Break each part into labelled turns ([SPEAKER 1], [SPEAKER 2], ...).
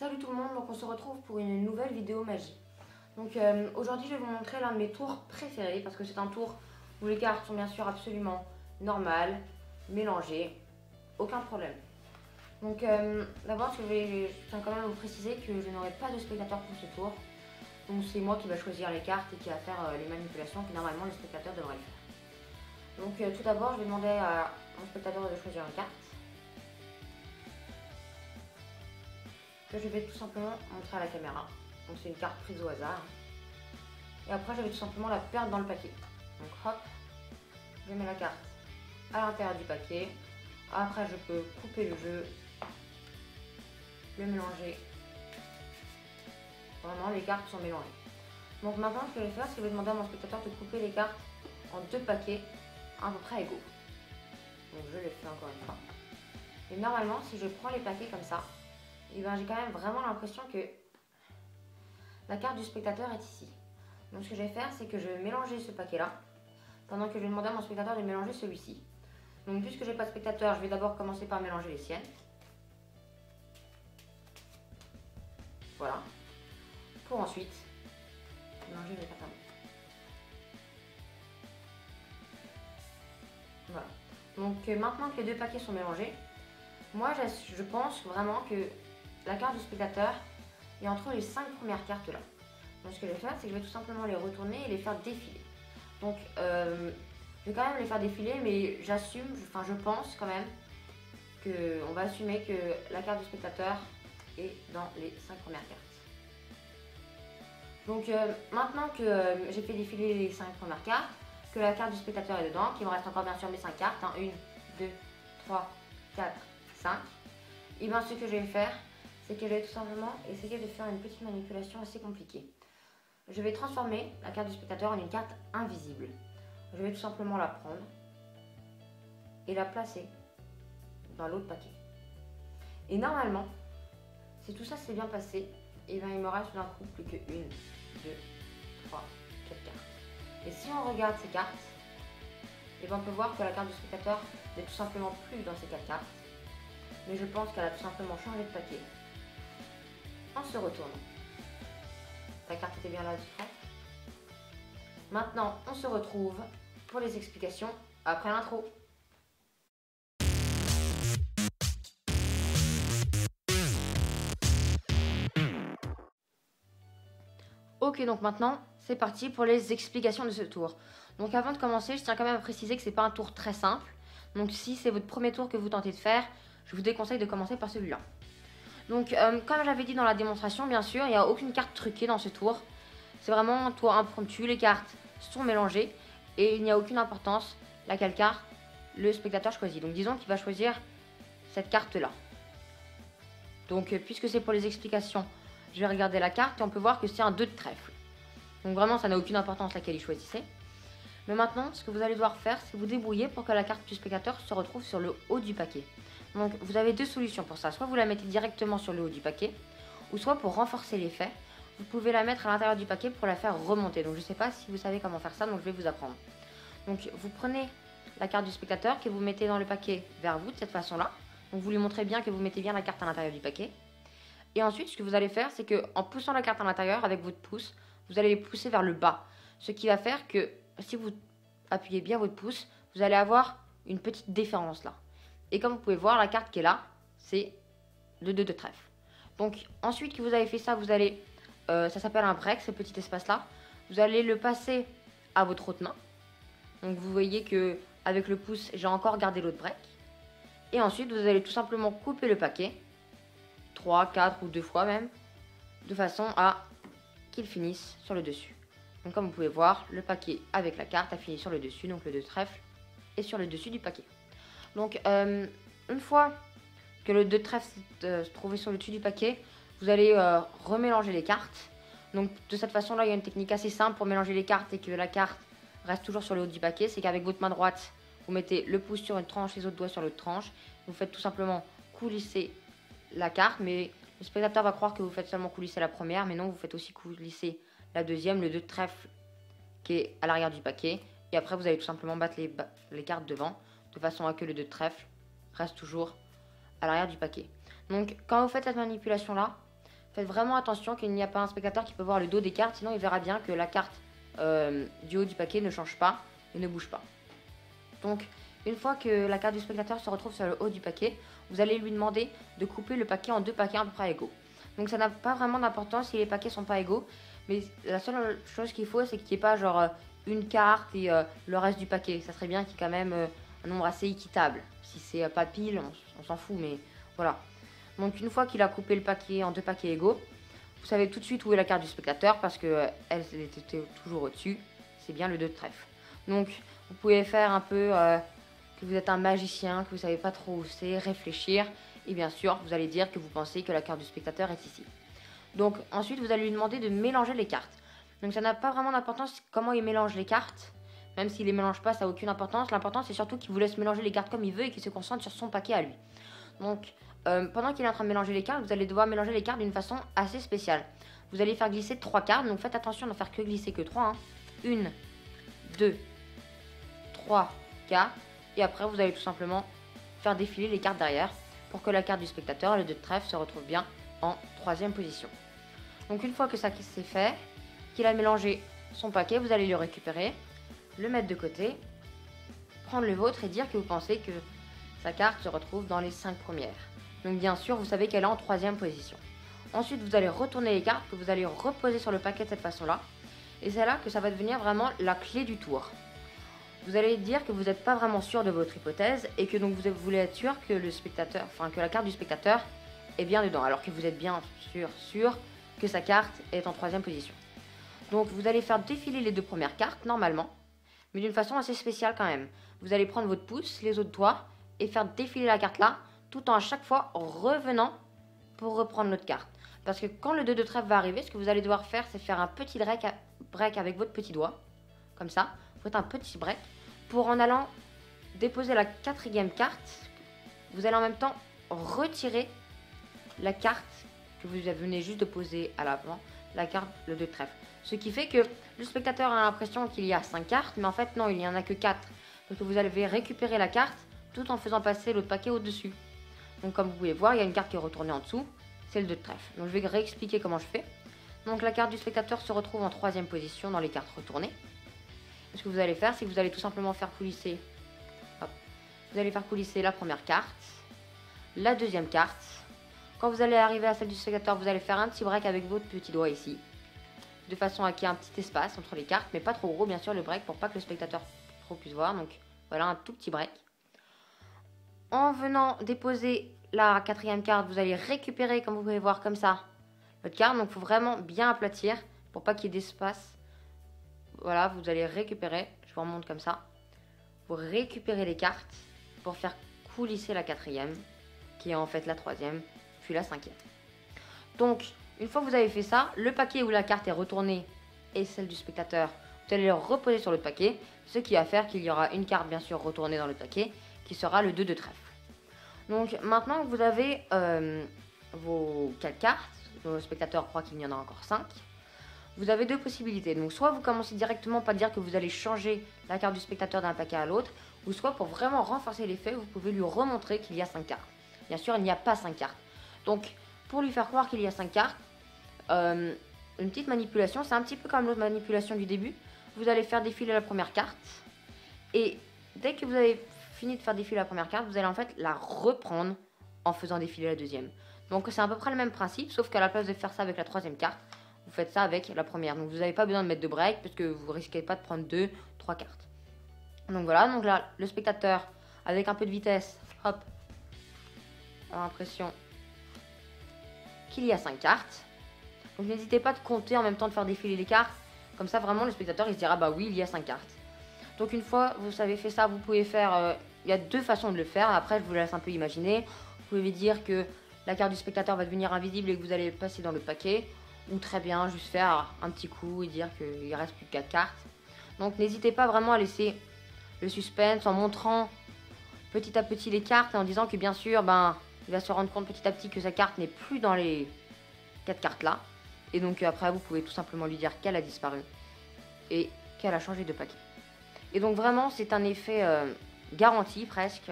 [SPEAKER 1] Salut tout le monde, donc on se retrouve pour une nouvelle vidéo magie. Donc aujourd'hui je vais vous montrer l'un de mes tours préférés parce que c'est un tour où les cartes sont bien sûr absolument normales, mélangées, aucun problème. Donc d'abord je tiens quand même à vous préciser que je n'aurai pas de spectateur pour ce tour. Donc c'est moi qui va choisir les cartes et qui va faire les manipulations que normalement les spectateurs devraient faire. Donc tout d'abord je vais demander à mon spectateur de choisir une carte. Que je vais tout simplement montrer à la caméra. Donc c'est une carte prise au hasard. Et après je vais tout simplement la perdre dans le paquet. Donc hop, je mets la carte à l'intérieur du paquet. Après je peux couper le jeu, le mélanger. Vraiment les cartes sont mélangées. Donc maintenant ce que je vais faire, c'est que je vais demander à mon spectateur de couper les cartes en deux paquets à peu près égaux. Donc je le fais encore une fois. Et normalement si je prends les paquets comme ça, et ben, j'ai quand même vraiment l'impression que la carte du spectateur est ici. Donc ce que je vais faire, c'est que je vais mélanger ce paquet-là, pendant que je vais demander à mon spectateur de mélanger celui-ci. Donc puisque j'ai pas de spectateur, je vais d'abord commencer par mélanger les siennes. Voilà. Pour ensuite mélanger les cartes à moi. Voilà. Donc maintenant que les deux paquets sont mélangés, moi je pense vraiment que la carte du spectateur est entre les 5 premières cartes là. Donc ce que je vais faire, c'est que je vais tout simplement les retourner et les faire défiler. Donc je vais quand même les faire défiler, mais j'assume, je pense quand même qu'on va assumer que la carte du spectateur est dans les 5 premières cartes. Donc maintenant que j'ai fait défiler les 5 premières cartes, que la carte du spectateur est dedans, qu'il me reste encore bien sûr mes 5 cartes, 1, 2, 3, 4, 5, et bien ce que je vais faire, c'est que je vais tout simplement essayer de faire une petite manipulation assez compliquée. Je vais transformer la carte du spectateur en une carte invisible. Je vais tout simplement la prendre et la placer dans l'autre paquet. Et normalement, si tout ça s'est bien passé, et bien il me reste d'un coup plus que 1, 2, 3, 4 cartes. Et si on regarde ces cartes, et bien on peut voir que la carte du spectateur n'est tout simplement plus dans ces 4 cartes. Mais je pense qu'elle a tout simplement changé de paquet. On se retourne. Ta carte était bien là, du frère. Maintenant, on se retrouve pour les explications après l'intro. Ok, donc maintenant, c'est parti pour les explications de ce tour. Donc avant de commencer, je tiens quand même à préciser que c'est pas un tour très simple. Donc si c'est votre premier tour que vous tentez de faire, je vous déconseille de commencer par celui-là. Donc comme j'avais dit dans la démonstration, bien sûr, il n'y a aucune carte truquée dans ce tour. C'est vraiment un tour impromptu, les cartes sont mélangées et il n'y a aucune importance laquelle carte le spectateur choisit. Donc disons qu'il va choisir cette carte-là. Donc puisque c'est pour les explications, je vais regarder la carte et on peut voir que c'est un 2 de trèfle. Donc vraiment ça n'a aucune importance laquelle il choisissait. Mais maintenant, ce que vous allez devoir faire, c'est vous débrouiller pour que la carte du spectateur se retrouve sur le haut du paquet. Donc vous avez deux solutions pour ça. Soit vous la mettez directement sur le haut du paquet, ou soit pour renforcer l'effet, vous pouvez la mettre à l'intérieur du paquet pour la faire remonter. Donc je ne sais pas si vous savez comment faire ça, donc je vais vous apprendre. Donc vous prenez la carte du spectateur que vous mettez dans le paquet vers vous de cette façon-là. Donc vous lui montrez bien que vous mettez bien la carte à l'intérieur du paquet. Et ensuite, ce que vous allez faire, c'est que en poussant la carte à l'intérieur avec votre pouce, vous allez les pousser vers le bas. Ce qui va faire que si vous appuyez bien votre pouce, vous allez avoir une petite différence là. Et comme vous pouvez voir, la carte qui est là, c'est le 2 de trèfle. Donc ensuite que vous avez fait ça, vous allez, ça s'appelle un break, ce petit espace là. Vous allez le passer à votre autre main. Donc vous voyez que avec le pouce, j'ai encore gardé l'autre break. Et ensuite, vous allez tout simplement couper le paquet, 3, 4 ou 2 fois même, de façon à qu'il finisse sur le dessus. Donc comme vous pouvez voir, le paquet avec la carte a fini sur le dessus, donc le 2 de trèfle est sur le dessus du paquet. Donc une fois que le 2 de trèfle se trouvait sur le dessus du paquet, vous allez remélanger les cartes. Donc de cette façon-là, il y a une technique assez simple pour mélanger les cartes et que la carte reste toujours sur le haut du paquet. C'est qu'avec votre main droite, vous mettez le pouce sur une tranche, les autres doigts sur l'autre tranche. Vous faites tout simplement coulisser la carte, mais le spectateur va croire que vous faites seulement coulisser la première, mais non, vous faites aussi coulisser la deuxième, le 2 de trèfle qui est à l'arrière du paquet. Et après, vous allez tout simplement battre les cartes devant, de façon à que le 2 de trèfle reste toujours à l'arrière du paquet. Donc, quand vous faites cette manipulation-là, Faites vraiment attention qu'il n'y a pas un spectateur qui peut voir le dos des cartes, sinon il verra bien que la carte du haut du paquet ne change pas et ne bouge pas. Donc, une fois que la carte du spectateur se retrouve sur le haut du paquet, vous allez lui demander de couper le paquet en 2 paquets à peu près égaux. Donc ça n'a pas vraiment d'importance si les paquets sont pas égaux, mais la seule chose qu'il faut, c'est qu'il n'y ait pas genre une carte et le reste du paquet. Ça serait bien qu'il y ait quand même un nombre assez équitable. Si c'est pas pile, on s'en fout, mais voilà. Donc une fois qu'il a coupé le paquet en 2 paquets égaux, vous savez tout de suite où est la carte du spectateur parce que elle était toujours au-dessus. C'est bien le 2 de trèfle. Donc vous pouvez faire un peu que vous êtes un magicien, que vous savez pas trop où c'est, réfléchir. Et bien sûr, vous allez dire que vous pensez que la carte du spectateur est ici. Donc ensuite, vous allez lui demander de mélanger les cartes. Donc ça n'a pas vraiment d'importance comment il mélange les cartes. Même s'il les mélange pas, ça n'a aucune importance. L'important, c'est surtout qu'il vous laisse mélanger les cartes comme il veut et qu'il se concentre sur son paquet à lui. Donc pendant qu'il est en train de mélanger les cartes, vous allez devoir mélanger les cartes d'une façon assez spéciale. Vous allez faire glisser 3 cartes. Donc faites attention d'en faire que glisser que 3. Hein. 1, 2, 3 cartes. Et après, vous allez tout simplement faire défiler les cartes derrière pour que la carte du spectateur, le 2 de trèfle, se retrouve bien en 3e position. Donc une fois que ça c'est fait, qu'il a mélangé son paquet, vous allez le récupérer, le mettre de côté, prendre le vôtre et dire que vous pensez que sa carte se retrouve dans les 5 premières. Donc bien sûr, vous savez qu'elle est en 3e position. Ensuite, vous allez retourner les cartes que vous allez reposer sur le paquet de cette façon-là. Et c'est là que ça va devenir vraiment la clé du tour. Vous allez dire que vous n'êtes pas vraiment sûr de votre hypothèse et que donc vous voulez être sûr que le spectateur, que la carte du spectateur est bien dedans, alors que vous êtes bien sûr que sa carte est en 3e position. Donc vous allez faire défiler les 2 premières cartes normalement, mais d'une façon assez spéciale quand même. Vous allez prendre votre pouce, les autres doigts et faire défiler la carte là, tout en à chaque fois revenant pour reprendre l'autre carte. Parce que quand le 2 de trèfle va arriver, ce que vous allez devoir faire, c'est faire un petit break avec votre petit doigt, comme ça. Vous faites un petit break pour en allant déposer la 4e carte, vous allez en même temps retirer la carte que vous venez juste de poser à l'avant, la carte le 2 de trèfle. Ce qui fait que le spectateur a l'impression qu'il y a 5 cartes, mais en fait non, il n'y en a que 4. Donc vous allez récupérer la carte tout en faisant passer l'autre paquet au-dessus. Donc comme vous pouvez voir, il y a une carte qui est retournée en dessous, c'est le 2 de trèfle. Donc je vais réexpliquer comment je fais. Donc la carte du spectateur se retrouve en 3e position dans les cartes retournées. Ce que vous allez faire, c'est que vous allez tout simplement faire coulisser. Hop. Vous allez faire coulisser la première carte, la 2e carte. Quand vous allez arriver à celle du spectateur, vous allez faire un petit break avec votre petit doigt ici, de façon à qu'il y ait un petit espace entre les cartes, mais pas trop gros bien sûr le break pour pas que le spectateur trop puisse voir. Donc voilà un tout petit break. En venant déposer la 4e carte, vous allez récupérer, comme vous pouvez voir comme ça, votre carte. Donc il faut vraiment bien aplatir pour pas qu'il y ait d'espace. Voilà, vous allez récupérer, je vous remonte comme ça. Vous récupérez les cartes pour faire coulisser la 4e, qui est en fait la 3e, puis la 5e. Donc, une fois que vous avez fait ça, le paquet où la carte est retournée et celle du spectateur, vous allez le reposer sur l'autre paquet, ce qui va faire qu'il y aura une carte bien sûr retournée dans le paquet, qui sera le 2 de trèfle. Donc maintenant que vous avez vos 4 cartes, le spectateur croit qu'il y en a encore 5, vous avez 2 possibilités. Donc soit vous commencez directement par dire que vous allez changer la carte du spectateur d'un paquet à l'autre, ou soit pour vraiment renforcer l'effet, vous pouvez lui remontrer qu'il y a 5 cartes. Bien sûr, il n'y a pas 5 cartes. Donc pour lui faire croire qu'il y a 5 cartes, une petite manipulation, c'est un petit peu comme l'autre manipulation du début. Vous allez faire défiler la première carte, et dès que vous avez fini de faire défiler la première carte, vous allez en fait la reprendre en faisant défiler la 2e. Donc c'est à peu près le même principe, sauf qu'à la place de faire ça avec la 3e carte, vous faites ça avec la première. Donc vous n'avez pas besoin de mettre de break parce que vous risquez pas de prendre 2, 3 cartes. Donc voilà, donc là le spectateur avec un peu de vitesse, hop, a l'impression qu'il y a 5 cartes. Donc n'hésitez pas de compter en même temps de faire défiler les cartes. Comme ça vraiment le spectateur il se dira bah oui il y a 5 cartes. Donc une fois vous avez fait ça, vous pouvez faire, il y a 2 façons de le faire. Après je vous laisse un peu imaginer. Vous pouvez dire que la carte du spectateur va devenir invisible et que vous allez passer dans le paquet. Ou très bien juste faire un petit coup et dire qu'il reste plus que 4 cartes. Donc n'hésitez pas vraiment à laisser le suspense en montrant petit à petit les cartes et en disant que bien sûr il va se rendre compte petit à petit que sa carte n'est plus dans les 4 cartes là. Et donc après vous pouvez tout simplement lui dire qu'elle a disparu et qu'elle a changé de paquet. Et donc vraiment c'est un effet garanti presque.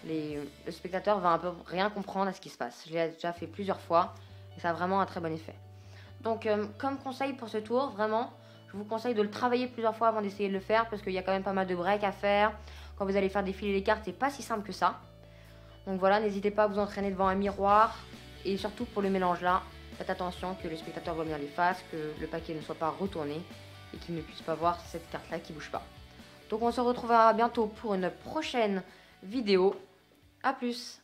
[SPEAKER 1] Le spectateur va un peu rien comprendre à ce qui se passe. Je l'ai déjà fait plusieurs fois Et ça a vraiment un très bon effet. Donc comme conseil pour ce tour, vraiment, je vous conseille de le travailler plusieurs fois avant d'essayer de le faire parce qu'il y a quand même pas mal de breaks à faire. Quand vous allez faire défiler les cartes, c'est pas si simple que ça. Donc voilà, n'hésitez pas à vous entraîner devant un miroir. Et surtout pour le mélange là, faites attention que le spectateur voit bien les faces, que le paquet ne soit pas retourné et qu'il ne puisse pas voir cette carte là qui bouge pas. Donc on se retrouvera bientôt pour une prochaine vidéo. A plus!